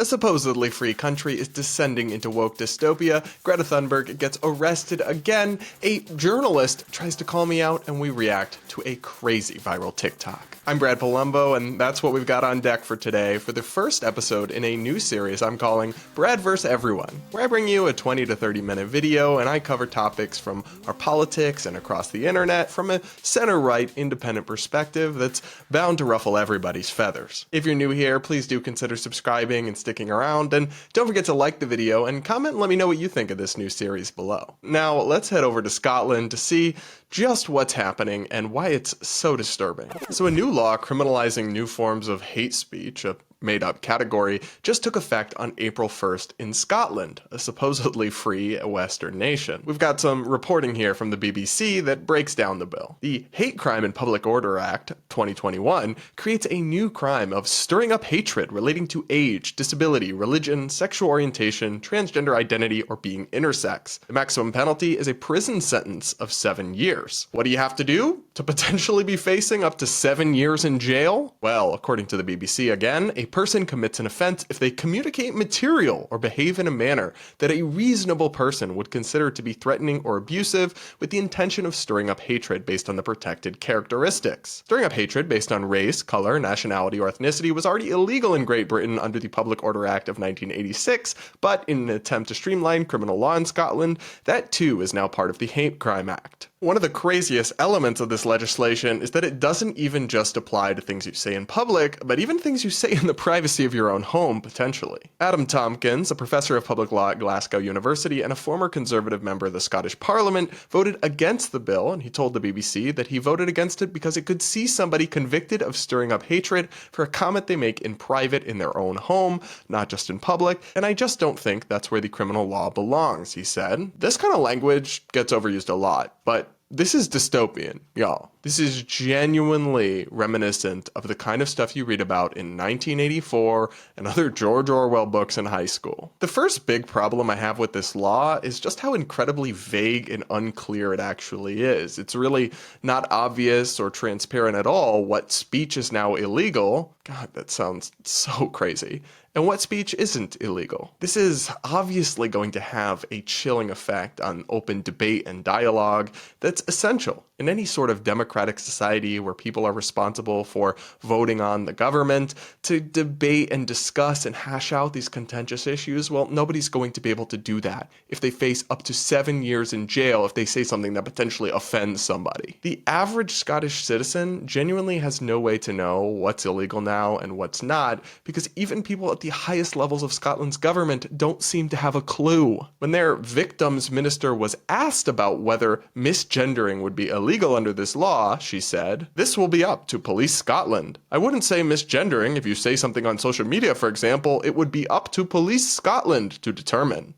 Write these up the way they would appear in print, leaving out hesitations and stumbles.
A supposedly free country is descending into woke dystopia, Greta Thunberg gets arrested again, a journalist tries to call me out, and we react to a crazy viral TikTok. I'm Brad Polumbo, and that's what we've got on deck for today for the first episode in a new series I'm calling Brad vs. Everyone, where I bring you a 20 to 30 minute video and I cover topics from our politics and across the internet from a center-right independent perspective that's bound to ruffle everybody's feathers. If you're new here, please do consider subscribing and sticking around, and don't forget to like the video and comment and let me know what you think of this new series below. Now, let's head over to Scotland to see just what's happening and why it's so disturbing. So a new law criminalizing new forms of hate speech, a made-up category, just took effect on April 1st in Scotland, a supposedly free Western nation. We've got some reporting here from the BBC that breaks down the bill. The Hate Crime and Public Order Act 2021 creates a new crime of stirring up hatred relating to age, disability, religion, sexual orientation, transgender identity, or being intersex. The maximum penalty is a prison sentence of 7 years. What do you have to do to potentially be facing up to 7 years in jail? Well, according to the BBC again, a person commits an offense if they communicate material or behave in a manner that a reasonable person would consider to be threatening or abusive with the intention of stirring up hatred based on the protected characteristics. Stirring up hatred based on race, color, nationality, or ethnicity was already illegal in Great Britain under the Public Order Act of 1986, but in an attempt to streamline criminal law in Scotland, that too is now part of the Hate Crime Act. One of the craziest elements of this legislation is that it doesn't even just apply to things you say in public, but even things you say in the privacy of your own home, potentially. Adam Tompkins, a professor of public law at Glasgow University and a former Conservative member of the Scottish Parliament, voted against the bill, and he told the BBC that he voted against it because it could see somebody convicted of stirring up hatred for a comment they make in private in their own home, not just in public, and I just don't think that's where the criminal law belongs, he said. This kind of language gets overused a lot, but this is dystopian, y'all. This is genuinely reminiscent of the kind of stuff you read about in 1984 and other George Orwell books in high school. The first big problem I have with this law is just how incredibly vague and unclear it actually is. It's really not obvious or transparent at all what speech is now illegal. God, that sounds so crazy. And what speech isn't illegal. This is obviously going to have a chilling effect on open debate and dialogue that's essential in any sort of democratic society where people are responsible for voting on the government. To debate and discuss and hash out these contentious issues, well, nobody's going to be able to do that if they face up to 7 years in jail if they say something that potentially offends somebody. The average Scottish citizen genuinely has no way to know what's illegal now and what's not, because even people at the highest levels of Scotland's government don't seem to have a clue. When their victims minister was asked about whether misgendering would be illegal under this law, she said, "This will be up to Police Scotland. I wouldn't say misgendering if you say something on social media, for example. It would be up to Police Scotland to determine."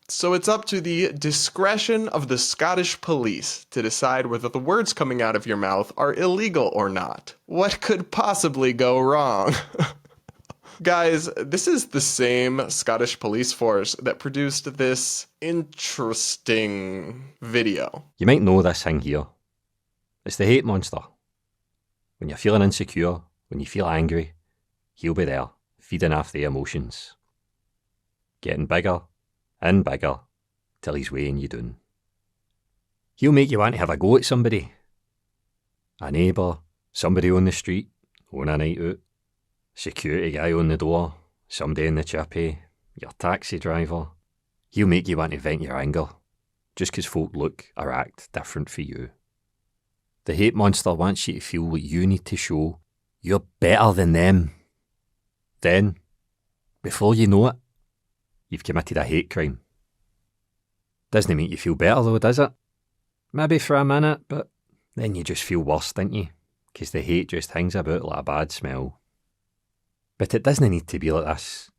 So it's up to the discretion of the Scottish police to decide whether the words coming out of your mouth are illegal or not. What could possibly go wrong? Guys, this is the same Scottish police force that produced this interesting video. You might know this thing here. It's the hate monster. When you're feeling insecure, when you feel angry, he'll be there, feeding off the emotions. Getting bigger and bigger till he's weighing you down. He'll make you want to have a go at somebody. A neighbour, somebody on the street, on a night out. Security guy on the door, somebody in the chippy, your taxi driver. He'll make you want to vent your anger, just 'cause folk look or act different for you. The hate monster wants you to feel what you need to show you're better than them. Then, before you know it, you've committed a hate crime. Doesn't make you feel better though, does it? Maybe for a minute, but then you just feel worse, don't you? 'Cause the hate just hangs about like a bad smell. But it doesn't need to be like this.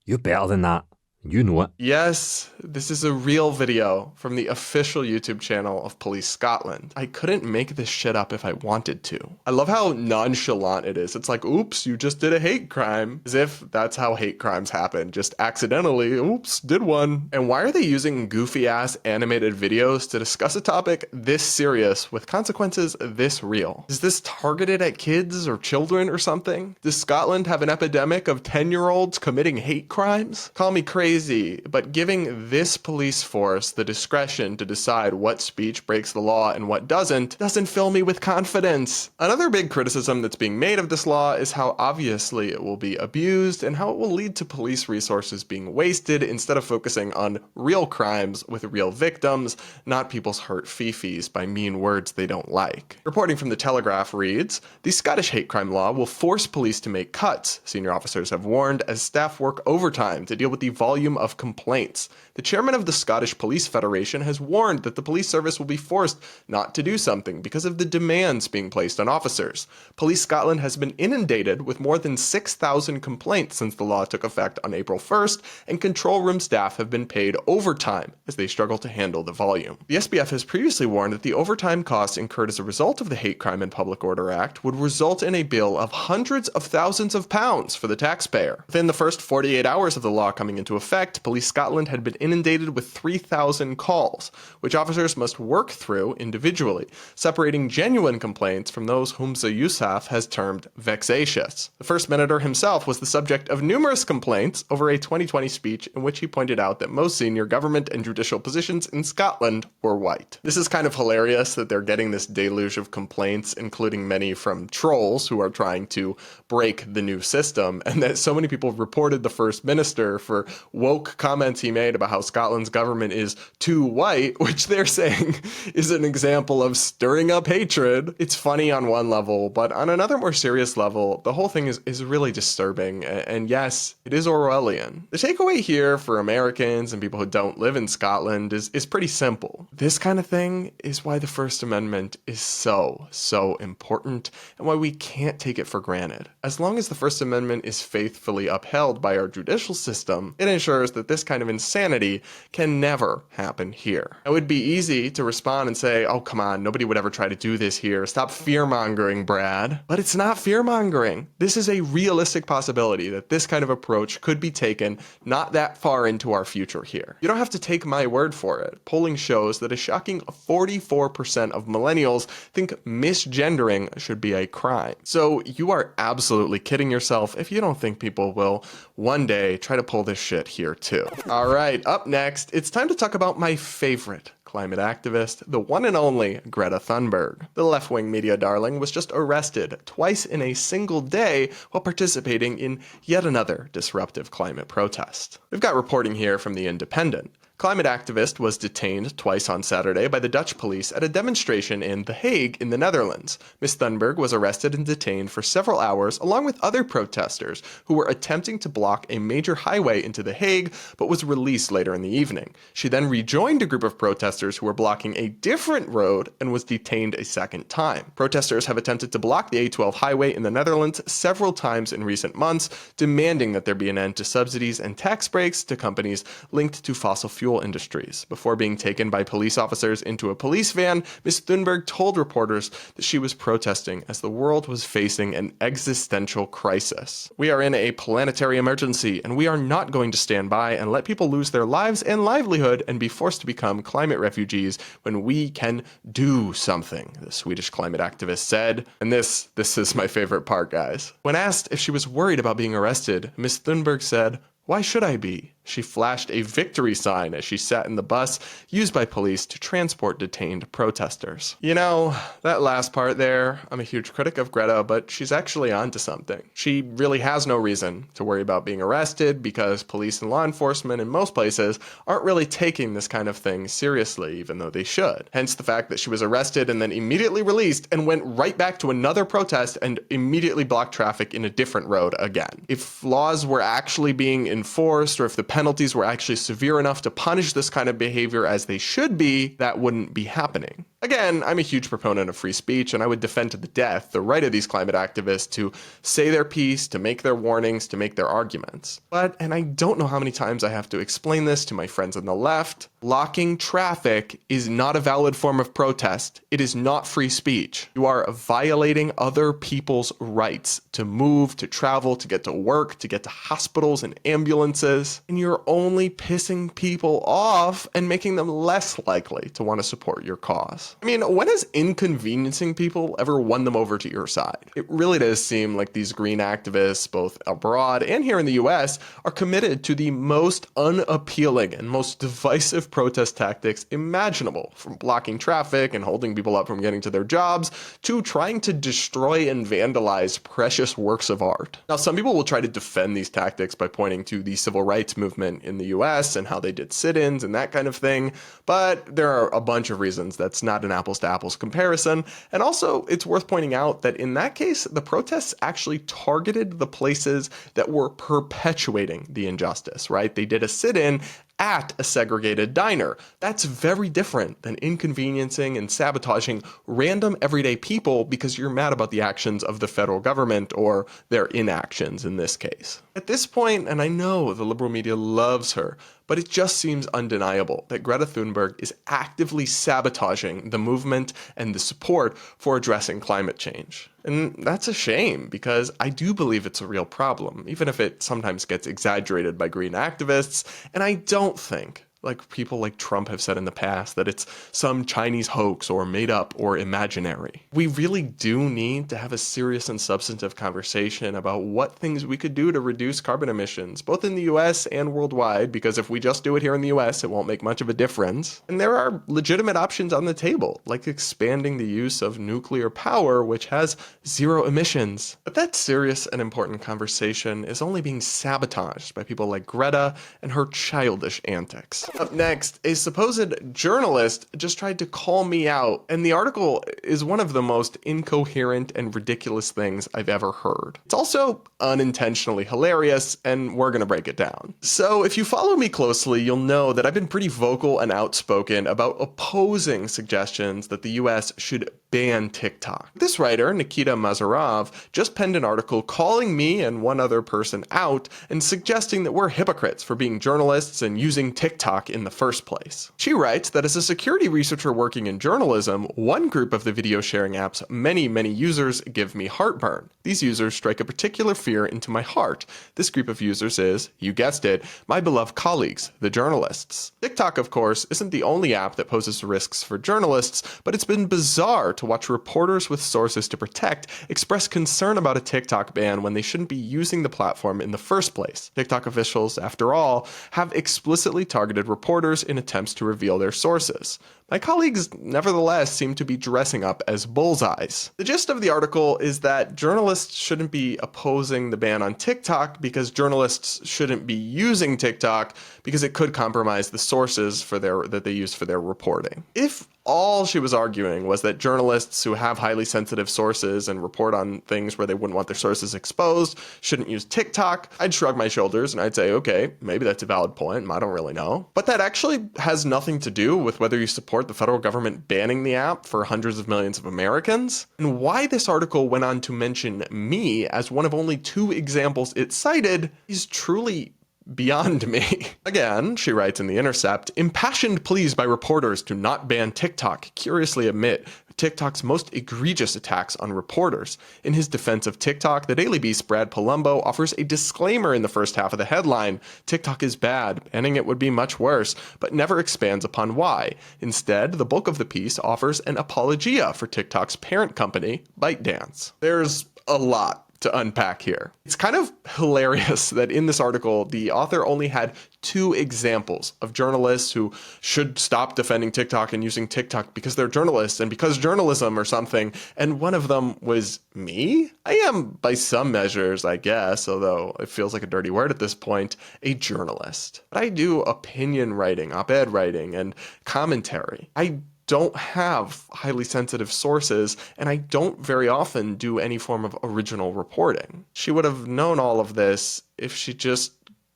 You're better than that. You know it. Yes, this is a real video from the official YouTube channel of Police Scotland. I couldn't make this shit up if I wanted to. I love how nonchalant it is. It's like, oops, you just did a hate crime. As if that's how hate crimes happen. Just accidentally, oops, did one. And why are they using goofy ass animated videos to discuss a topic this serious with consequences this real? Is this targeted at kids or children or something? Does Scotland have an epidemic of 10-year-olds committing hate crimes? Call me crazy, but giving this police force the discretion to decide what speech breaks the law and what doesn't fill me with confidence. Another big criticism that's being made of this law is how obviously it will be abused and how it will lead to police resources being wasted instead of focusing on real crimes with real victims, not people's hurt fifis by mean words they don't like. Reporting from the Telegraph reads, the Scottish hate crime law will force police to make cuts, senior officers have warned, as staff work overtime to deal with the volume of complaints. The chairman of the Scottish Police Federation has warned that the police service will be forced not to do something because of the demands being placed on officers. Police Scotland has been inundated with more than 6,000 complaints since the law took effect on April 1st, and control room staff have been paid overtime as they struggle to handle the volume. The SPF has previously warned that the overtime costs incurred as a result of the Hate Crime and Public Order Act would result in a bill of hundreds of thousands of pounds for the taxpayer. Within the first 48 hours of the law coming into effect, Police Scotland had been inundated with 3,000 calls, which officers must work through individually, separating genuine complaints from those whom the Yousaf has termed vexatious. The First Minister himself was the subject of numerous complaints over a 2020 speech in which he pointed out that most senior government and judicial positions in Scotland were white. This is kind of hilarious that they're getting this deluge of complaints, including many from trolls who are trying to break the new system, and that so many people reported the First Minister for woke comments he made about how Scotland's government is too white, which they're saying is an example of stirring up hatred. It's funny on one level, but on another more serious level, the whole thing is really disturbing. And yes, it is Orwellian. The takeaway here for Americans and people who don't live in Scotland is pretty simple. This kind of thing is why the First Amendment is so important and why we can't take it for granted. As long as the First Amendment is faithfully upheld by our judicial system, it ensures that this kind of insanity can never happen here. It would be easy to respond and say, oh, come on, nobody would ever try to do this here. Stop fear-mongering, Brad. But it's not fear-mongering. This is a realistic possibility that this kind of approach could be taken not that far into our future here. You don't have to take my word for it. Polling shows that a shocking 44% of millennials think misgendering should be a crime. So you are absolutely kidding yourself if you don't think people will one day try to pull this shit here too. All right, up next, it's time to talk about my favorite climate activist, the one and only Greta Thunberg. The left-wing media darling was just arrested twice in a single day while participating in yet another disruptive climate protest. We've got reporting here from The Independent. Climate activist was detained twice on Saturday by the Dutch police at a demonstration in The Hague in the Netherlands. Ms. Thunberg was arrested and detained for several hours along with other protesters who were attempting to block a major highway into The Hague, but was released later in the evening. She then rejoined a group of protesters who were blocking a different road and was detained a second time. Protesters have attempted to block the A12 highway in the Netherlands several times in recent months, demanding that there be an end to subsidies and tax breaks to companies linked to fossil fuel industries. Before being taken by police officers into a police van, Ms. Thunberg told reporters that she was protesting as the world was facing an existential crisis. We are in a planetary emergency, and we are not going to stand by and let people lose their lives and livelihood and be forced to become climate refugees when we can do something, the Swedish climate activist said. And this is my favorite part, guys. When asked if she was worried about being arrested, Ms. Thunberg said, "Why should I be?" She flashed a victory sign as she sat in the bus used by police to transport detained protesters. You know, that last part there, I'm a huge critic of Greta, but she's actually onto something. She really has no reason to worry about being arrested because police and law enforcement in most places aren't really taking this kind of thing seriously, even though they should. Hence the fact that she was arrested and then immediately released and went right back to another protest and immediately blocked traffic in a different road again. If laws were actually being enforced, or if the penalties were actually severe enough to punish this kind of behavior as they should be, that wouldn't be happening. Again, I'm a huge proponent of free speech, and I would defend to the death the right of these climate activists to say their piece, to make their warnings, to make their arguments. But, and I don't know how many times I have to explain this to my friends on the left, blocking traffic is not a valid form of protest. It is not free speech. You are violating other people's rights to move, to travel, to get to work, to get to hospitals and ambulances, and you're only pissing people off and making them less likely to want to support your cause. I mean, when has inconveniencing people ever won them over to your side? It really does seem like these green activists, both abroad and here in the US, are committed to the most unappealing and most divisive protest tactics imaginable, from blocking traffic and holding people up from getting to their jobs, to trying to destroy and vandalize precious works of art. Now, some people will try to defend these tactics by pointing to the civil rights movement in the US and how they did sit-ins and that kind of thing, but there are a bunch of reasons that's not an apples-to-apples comparison, and also it's worth pointing out that in that case, the protests actually targeted the places that were perpetuating the injustice, right? They did a sit-in at a segregated diner. That's very different than inconveniencing and sabotaging random everyday people because you're mad about the actions of the federal government or their inactions in this case. At this point, and I know the liberal media loves her, but it just seems undeniable that Greta Thunberg is actively sabotaging the movement and the support for addressing climate change. And that's a shame because I do believe it's a real problem, even if it sometimes gets exaggerated by green activists, and I don't think, like people like Trump have said in the past, that it's some Chinese hoax or made up or imaginary. We really do need to have a serious and substantive conversation about what things we could do to reduce carbon emissions, both in the US and worldwide, because if we just do it here in the US, it won't make much of a difference. And there are legitimate options on the table, like expanding the use of nuclear power, which has zero emissions. But that serious and important conversation is only being sabotaged by people like Greta and her childish antics. Up next, a supposed journalist just tried to call me out, and the article is one of the most incoherent and ridiculous things I've ever heard. It's also unintentionally hilarious, and we're gonna break it down. So if you follow me closely, you'll know that I've been pretty vocal and outspoken about opposing suggestions that the US should ban TikTok. This writer, Nikita Mazarov, just penned an article calling me and one other person out and suggesting that we're hypocrites for being journalists and using TikTok in the first place. She writes that as a security researcher working in journalism, one group of the video sharing app's many users give me heartburn. These users strike a particular fear into my heart. This group of users is, you guessed it, my beloved colleagues, the journalists. TikTok, of course, isn't the only app that poses risks for journalists, but it's been bizarre to watch reporters with sources to protect express concern about a TikTok ban when they shouldn't be using the platform in the first place. TikTok officials, after all, have explicitly targeted reporters in attempts to reveal their sources. My colleagues, nevertheless, seem to be dressing up as bullseyes. The gist of the article is that journalists shouldn't be opposing the ban on TikTok because journalists shouldn't be using TikTok because it could compromise the sources that they use for their reporting. If all she was arguing was that journalists who have highly sensitive sources and report on things where they wouldn't want their sources exposed shouldn't use TikTok, I'd shrug my shoulders and I'd say, okay, maybe that's a valid point, I don't really know. But that actually has nothing to do with whether you support the federal government banning the app for hundreds of millions of Americans. And why this article went on to mention me as one of only 2 examples it cited is truly beyond me. Again, she writes in The Intercept, impassioned pleas by reporters to not ban TikTok curiously admit TikTok's most egregious attacks on reporters. In his defense of TikTok, the Daily Beast's Brad Polumbo offers a disclaimer in the first half of the headline. TikTok is bad, banning it would be much worse, but never expands upon why. Instead, the bulk of the piece offers an apologia for TikTok's parent company, ByteDance. There's a lot to unpack here. It's kind of hilarious that in this article, the author only had 2 examples of journalists who should stop defending TikTok and using TikTok because they're journalists and because journalism or something, and one of them was me? I am, by some measures, I guess, although it feels like a dirty word at this point, a journalist. But I do opinion writing, op-ed writing, and commentary. I don't have highly sensitive sources, and I don't very often do any form of original reporting. She would have known all of this if she just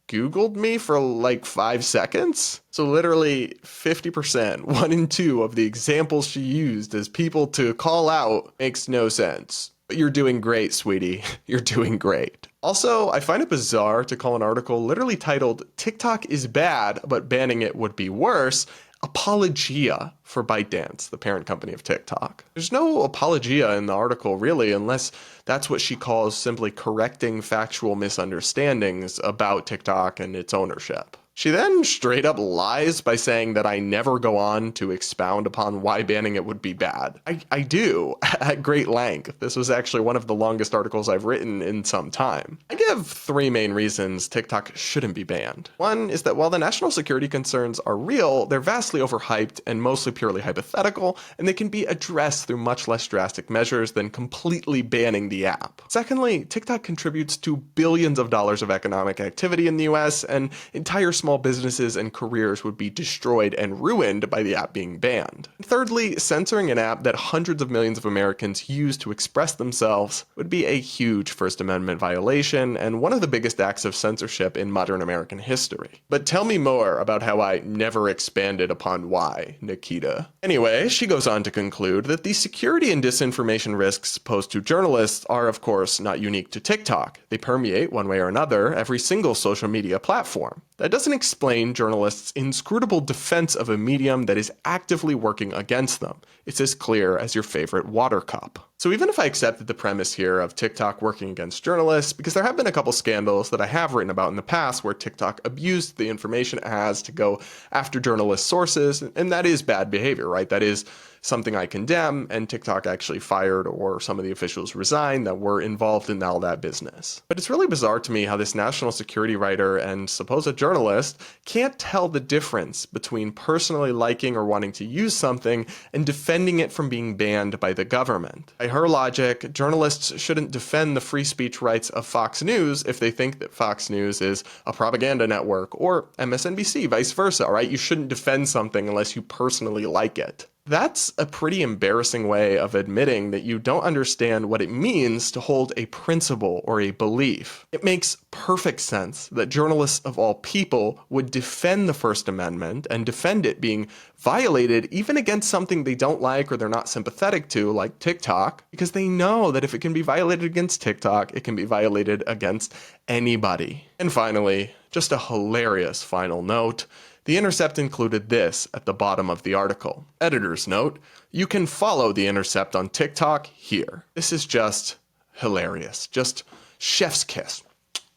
Googled me for like 5 seconds? So literally 50%, 1 in 2 of the examples she used as people to call out makes no sense. But you're doing great, sweetie. You're doing great. Also, I find it bizarre to call an article literally titled "TikTok is bad, but banning it would be worse" apologia for ByteDance, the parent company of TikTok. There's no apologia in the article, really, unless that's what she calls simply correcting factual misunderstandings about TikTok and its ownership. She then straight up lies by saying that I never go on to expound upon why banning it would be bad. I do, at great length. This was actually one of the longest articles I've written in some time. I give 3 main reasons TikTok shouldn't be banned. One is that while the national security concerns are real, they're vastly overhyped and mostly purely hypothetical, and they can be addressed through much less drastic measures than completely banning the app. Secondly, TikTok contributes to billions of dollars of economic activity in the US, and entire small businesses and careers would be destroyed and ruined by the app being banned. Thirdly, censoring an app that hundreds of millions of Americans use to express themselves would be a huge First Amendment violation and one of the biggest acts of censorship in modern American history. But tell me more about how I never expanded upon why, Nikita. Anyway, she goes on to conclude that the security and disinformation risks posed to journalists are, of course, not unique to TikTok. They permeate, one way or another, every single social media platform. That doesn't explain journalists' inscrutable defense of a medium that is actively working against them. It's as clear as your favorite water cup. So even if I accepted the premise here of TikTok working against journalists, because there have been a couple scandals that I have written about in the past where TikTok abused the information it has to go after journalist sources, and that is bad behavior, right? That is something I condemn, and TikTok actually fired or some of the officials resigned that were involved in all that business. But it's really bizarre to me how this national security writer and supposed journalist can't tell the difference between personally liking or wanting to use something and defending it from being banned by the government. By her logic, journalists shouldn't defend the free speech rights of Fox News if they think that Fox News is a propaganda network, or MSNBC, vice versa, right? You shouldn't defend something unless you personally like it. That's a pretty embarrassing way of admitting that you don't understand what it means to hold a principle or a belief. It makes perfect sense that journalists of all people would defend the First Amendment and defend it being violated even against something they don't like or they're not sympathetic to, like TikTok, because they know that if it can be violated against TikTok, it can be violated against anybody. And finally, just a hilarious final note. The Intercept included this at the bottom of the article. Editor's note, you can follow The Intercept on TikTok here. This is just hilarious. Just chef's kiss.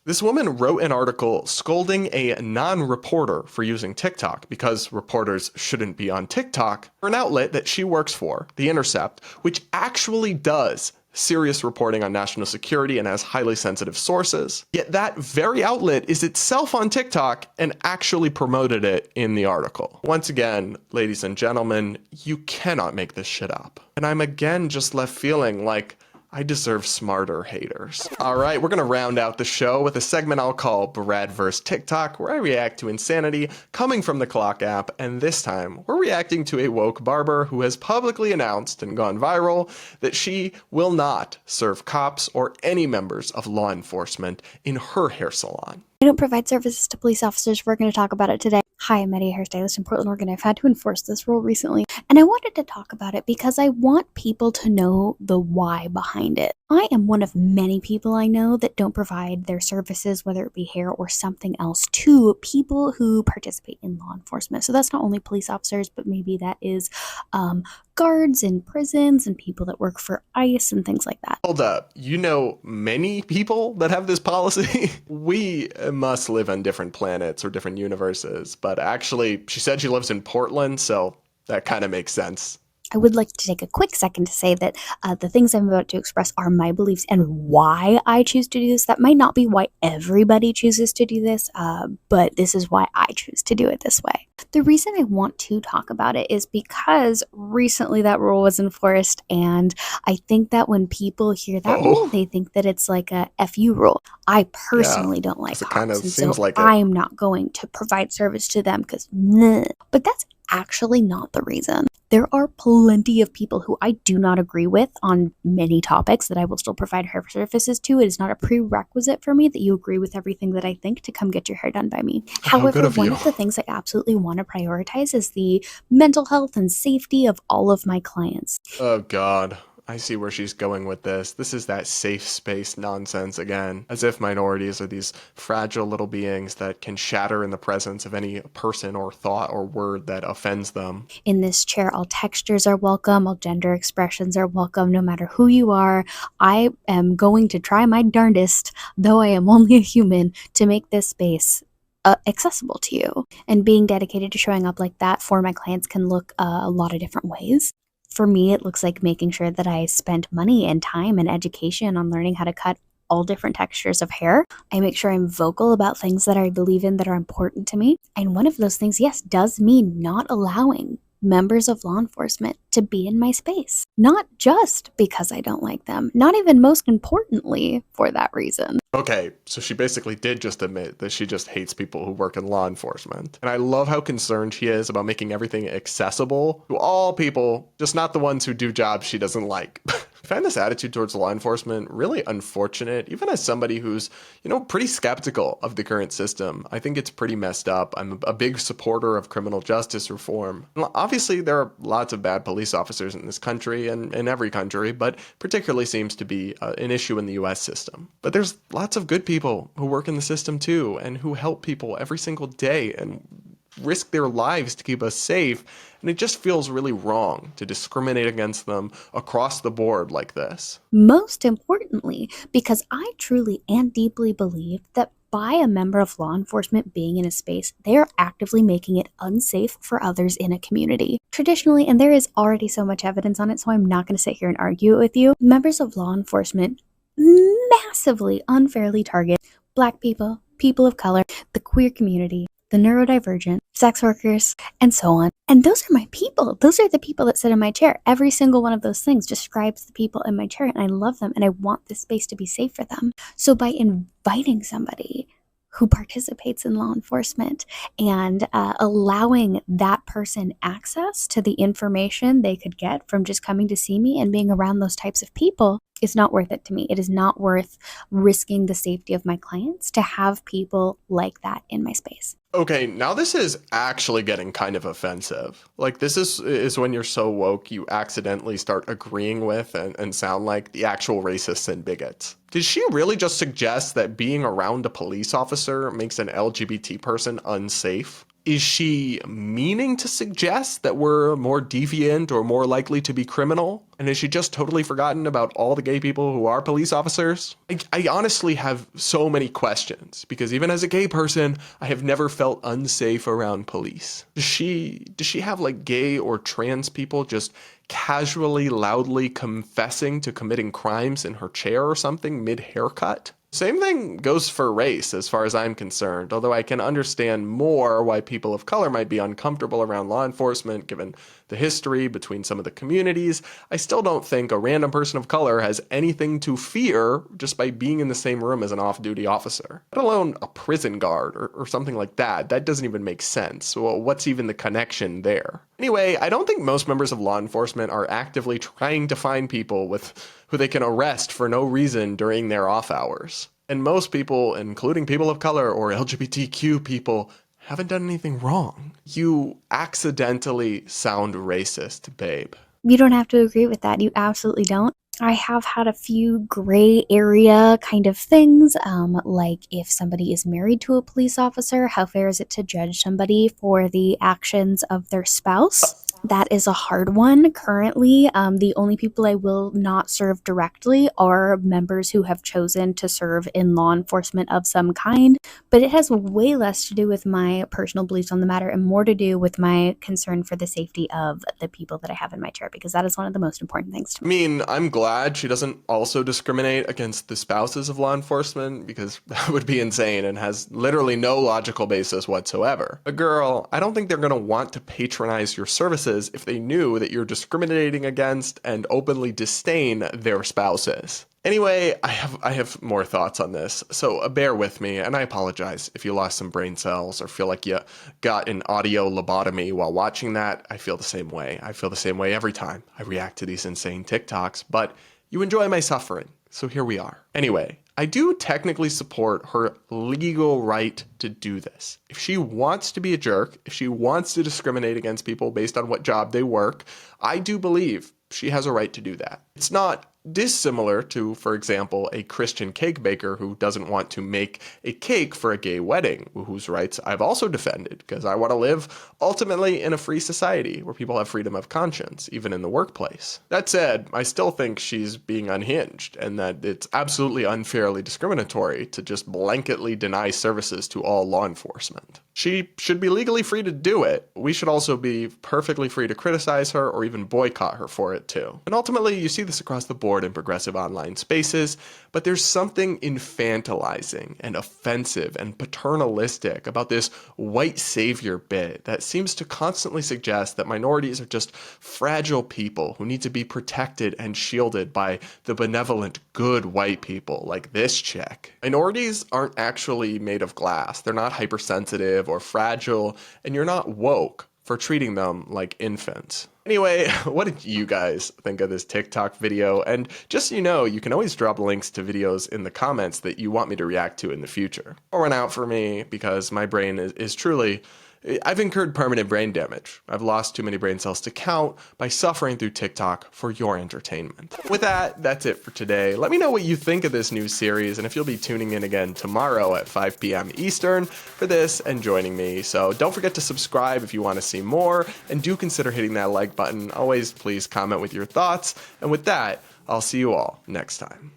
This woman wrote an article scolding a non-reporter for using TikTok because reporters shouldn't be on TikTok for an outlet that she works for, The Intercept, which actually does serious reporting on national security and has highly sensitive sources. Yet that very outlet is itself on TikTok and actually promoted it in the article. Once again, ladies and gentlemen, you cannot make this shit up. And I'm again just left feeling like I deserve smarter haters. All right, we're gonna round out the show with a segment I'll call Brad vs. TikTok, where I react to insanity coming from the Clock app, and this time we're reacting to a woke barber who has publicly announced and gone viral that she will not serve cops or any members of law enforcement in her hair salon. I don't provide services to police officers. We're going to talk about it today. Hi, I'm Eddie, a hairstylist in Portland, Oregon. I've had to enforce this rule recently, and I wanted to talk about it because I want people to know the why behind it. I am one of many people I know that don't provide their services, whether it be hair or something else, to people who participate in law enforcement. So that's not only police officers, but maybe that is guards in prisons and people that work for ICE and things like that. Hold up, you know many people that have this policy? We must live on different planets or different universes, but actually she said she lives in Portland, so that kind of makes sense. I would like to take a quick second to say that the things I'm about to express are my beliefs and why I choose to do this. That might not be why everybody chooses to do this, but this is why I choose to do it this way. The reason I want to talk about it is because recently that rule was enforced, and I think that when people hear that rule, they think that it's like a FU rule. I personally don't like cops, kind of and seems so like I'm not going to provide service to them because, but that's actually not the reason. There are plenty of people who I do not agree with on many topics that I will still provide hair services to. It is not a prerequisite for me that you agree with everything that I think to come get your hair done by me. How good However, of one you. of the things I absolutely want to prioritize is the mental health and safety of all of my clients. Oh God. I see where she's going with this. This is that safe space nonsense again. As if minorities are these fragile little beings that can shatter in the presence of any person or thought or word that offends them. In this chair, all textures are welcome, all gender expressions are welcome, no matter who you are. I am going to try my darndest, though I am only a human, to make this space accessible to you. And being dedicated to showing up like that for my clients can look a lot of different ways. For me, it looks like making sure that I spend money and time and education on learning how to cut all different textures of hair. I make sure I'm vocal about things that I believe in that are important to me. And one of those things, yes, does mean not allowing members of law enforcement to be in my space. Not just because I don't like them, not even most importantly for that reason. Okay, so she basically did just admit that she just hates people who work in law enforcement. And I love how concerned she is about making everything accessible to all people, just not the ones who do jobs she doesn't like. I find this attitude towards law enforcement really unfortunate, even as somebody who's, pretty skeptical of the current system. I think it's pretty messed up. I'm a big supporter of criminal justice reform. Obviously, there are lots of bad police officers in this country and in every country, but particularly seems to be an issue in the US system. But there's lots of good people who work in the system too, and who help people every single day and risk their lives to keep us safe. And it just feels really wrong to discriminate against them across the board like this. Most importantly, because I truly and deeply believe that by a member of law enforcement being in a space, they are actively making it unsafe for others in a community. Traditionally, and there is already so much evidence on it, so I'm not going to sit here and argue it with you, members of law enforcement massively unfairly target Black people, people of color, the queer community, the neurodivergent, sex workers, and so on. And those are my people. Those are the people that sit in my chair. Every single one of those things describes the people in my chair, and I love them, and I want this space to be safe for them. So by inviting somebody who participates in law enforcement and allowing that person access to the information they could get from just coming to see me and being around those types of people, it's not worth it to me. It is not worth risking the safety of my clients to have people like that in my space. Okay, now this is actually getting kind of offensive. Like, this is when you're so woke, you accidentally start agreeing with and sound like the actual racists and bigots. Did she really just suggest that being around a police officer makes an LGBT person unsafe? Is she meaning to suggest that we're more deviant or more likely to be criminal? And has she just totally forgotten about all the gay people who are police officers? I honestly have so many questions, because even as a gay person, I have never felt unsafe around police. Does she have like gay or trans people just casually, loudly confessing to committing crimes in her chair or something mid-haircut? Same thing goes for race as far as I'm concerned, although I can understand more why people of color might be uncomfortable around law enforcement given the history between some of the communities. I still don't think a random person of color has anything to fear just by being in the same room as an off-duty officer, let alone a prison guard or something like that. That doesn't even make sense. Well, what's even the connection there? Anyway, I don't think most members of law enforcement are actively trying to find people who they can arrest for no reason during their off hours. And most people, including people of color or LGBTQ people, haven't done anything wrong. You accidentally sound racist, babe. You don't have to agree with that. You absolutely don't. I have had a few gray area kind of things, like if somebody is married to a police officer, how fair is it to judge somebody for the actions of their spouse? That is a hard one. Currently, the only people I will not serve directly are members who have chosen to serve in law enforcement of some kind, but it has way less to do with my personal beliefs on the matter and more to do with my concern for the safety of the people that I have in my chair, because that is one of the most important things to me. I mean, I'm glad she doesn't also discriminate against the spouses of law enforcement, because that would be insane and has literally no logical basis whatsoever. But girl, I don't think they're going to want to patronize your services spouses if they knew that you're discriminating against and openly disdain their spouses. Anyway, I have more thoughts on this, so bear with me, and I apologize if you lost some brain cells or feel like you got an audio lobotomy while watching that. I feel the same way. I feel the same way every time I react to these insane TikToks, but you enjoy my suffering, so here we are. Anyway, I do technically support her legal right to do this. If she wants to be a jerk, if she wants to discriminate against people based on what job they work, I do believe she has a right to do that. It's not dissimilar to, for example, a Christian cake baker who doesn't want to make a cake for a gay wedding, whose rights I've also defended because I want to live ultimately in a free society where people have freedom of conscience, even in the workplace. That said, I still think she's being unhinged and that it's absolutely unfairly discriminatory to just blanketly deny services to all law enforcement. She should be legally free to do it. We should also be perfectly free to criticize her or even boycott her for it too. And ultimately, you see this across the board in progressive online spaces, but there's something infantilizing and offensive and paternalistic about this white savior bit that seems to constantly suggest that minorities are just fragile people who need to be protected and shielded by the benevolent good white people like this chick. Minorities aren't actually made of glass. They're not hypersensitive or fragile, and you're not woke for treating them like infants. Anyway, what did you guys think of this TikTok video? And just so you know, you can always drop links to videos in the comments that you want me to react to in the future. Pouring out for me because my brain is truly... I've incurred permanent brain damage. I've lost too many brain cells to count by suffering through TikTok for your entertainment. With that, that's it for today. Let me know what you think of this new series and if you'll be tuning in again tomorrow at 5 p.m. Eastern for this and joining me. So don't forget to subscribe if you want to see more, and do consider hitting that like button. Always please comment with your thoughts. And with that, I'll see you all next time.